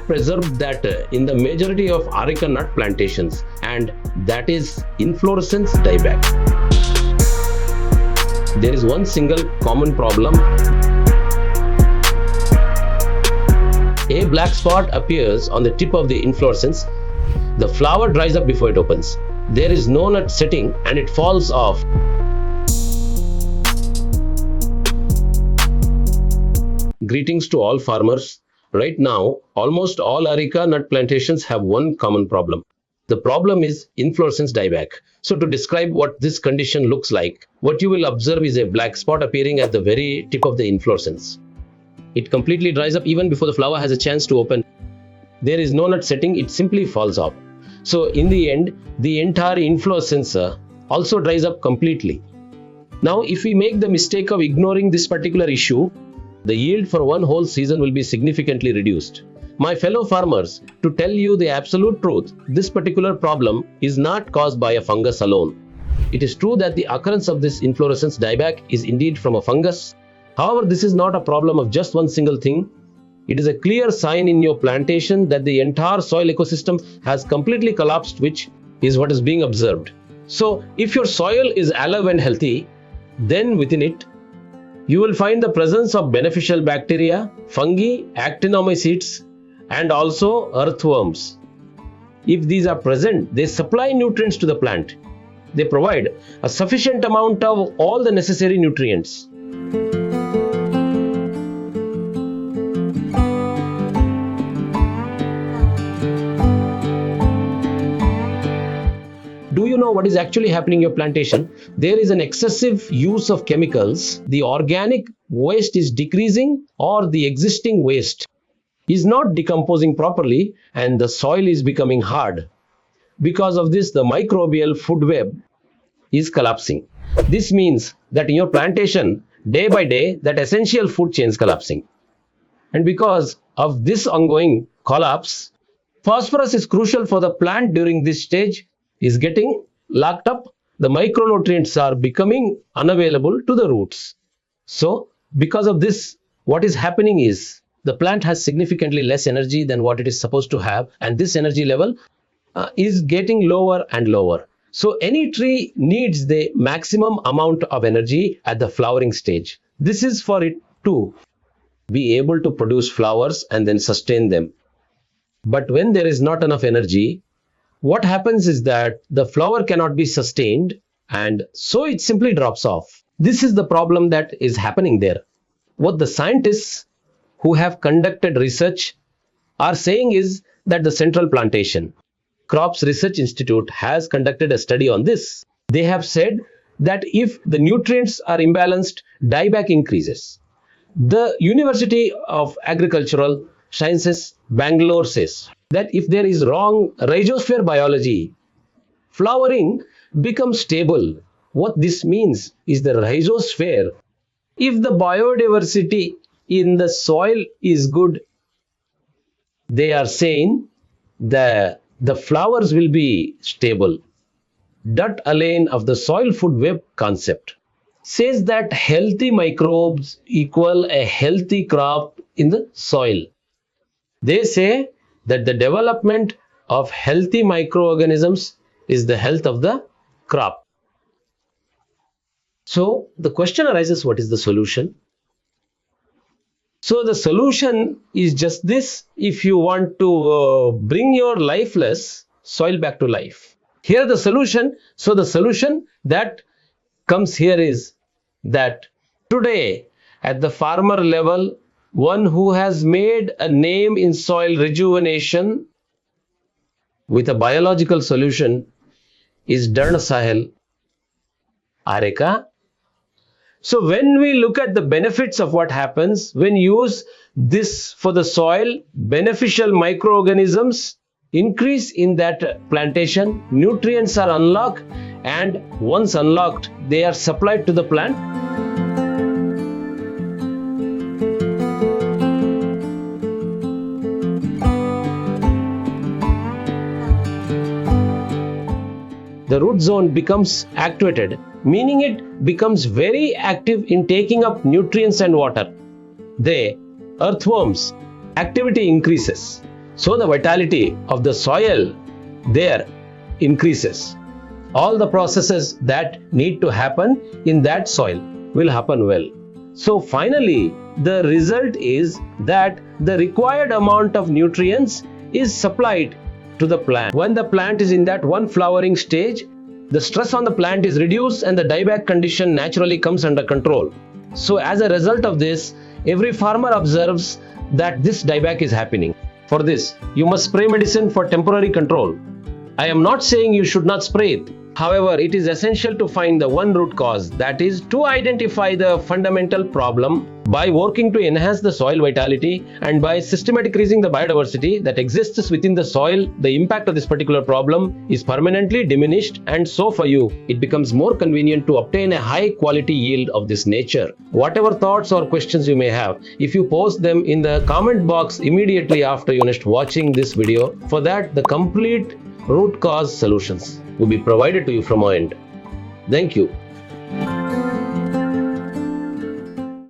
have preserved that in the majority of Areca nut plantations, and that is Inflorescence Dieback. There is one single common problem. A black spot appears on the tip of the inflorescence. The flower dries up before it opens. There is no nut setting and it falls off. Greetings to all farmers. Right now, almost all Areca nut plantations have one common problem. The problem is inflorescence dieback. So to describe what this condition looks like, what you will observe is a black spot appearing at the very tip of the inflorescence. It completely dries up even before the flower has a chance to open. There is no nut setting, it simply falls off. So in the end, the entire inflorescence also dries up completely. Now, if we make the mistake of ignoring this particular issue, the yield for one whole season will be significantly reduced. My fellow farmers, to tell you the absolute truth, this particular problem is not caused by a fungus alone. It is true that the occurrence of this inflorescence dieback is indeed from a fungus. However, this is not a problem of just one single thing. It is a clear sign in your plantation that the entire soil ecosystem has completely collapsed, which is what is being observed. So, if your soil is alive and healthy, then within it, you will find the presence of beneficial bacteria, fungi, actinomycetes, and also earthworms. If these are present, they supply nutrients to the plant. They provide a sufficient amount of all the necessary nutrients. Do you know what is actually happening in your plantation? There is an excessive use of chemicals. The organic waste is decreasing, or the existing waste is not decomposing properly, and the soil is becoming hard. Because of this, the microbial food web is collapsing. This means that in your plantation, day by day, that essential food chain is collapsing. And because of this ongoing collapse, phosphorus is crucial for the plant during this stage, is getting locked up. The micronutrients are becoming unavailable to the roots. So, because of this, what is happening is the plant has significantly less energy than what it is supposed to have, and this energy level is getting lower and lower. So, any tree needs the maximum amount of energy at the flowering stage. This is for it to be able to produce flowers and then sustain them. But when there is not enough energy, what happens is that the flower cannot be sustained, and so it simply drops off. This is the problem that is happening there. What the scientists who have conducted research are saying is that the Central Plantation Crops Research Institute has conducted a study on this. They have said that if the nutrients are imbalanced, dieback increases. The University of Agricultural Sciences, Bangalore says that if there is wrong rhizosphere biology, flowering becomes stable. What this means is the rhizosphere, if the biodiversity in the soil is good, they are saying the flowers will be stable. Dutt Alain of the soil food web concept says that healthy microbes equal a healthy crop in the soil. They say that the development of healthy microorganisms is the health of the crop. So the question arises, what is the solution? So the solution is just this: if you want to bring your lifeless soil back to life. Here the solution, so the solution that comes here is that today at the farmer level, one who has made a name in soil rejuvenation with a biological solution is Dharna Sahel Areca. So when we look at the benefits of what happens when you use this for the soil, beneficial microorganisms increase in that plantation, nutrients are unlocked, and once unlocked, they are supplied to the plant. The root zone becomes activated, meaning it becomes very active in taking up nutrients and water. The earthworms activity increases. So the vitality of the soil there increases. All the processes that need to happen in that soil will happen well. So finally, the result is that the required amount of nutrients is supplied to the plant. When the plant is in that one flowering stage, the stress on the plant is reduced and the dieback condition naturally comes under control. So as a result of this, every farmer observes that this dieback is happening. For this, you must spray medicine for temporary control. I am not saying you should not spray it. However, it is essential to find the one root cause, that is to identify the fundamental problem by working to enhance the soil vitality, and by systematically increasing the biodiversity that exists within the soil, the impact of this particular problem is permanently diminished, and so for you, it becomes more convenient to obtain a high quality yield of this nature. Whatever thoughts or questions you may have, if you post them in the comment box immediately after you finished watching this video, for that the complete root cause solutions will be provided to you from our end. Thank you.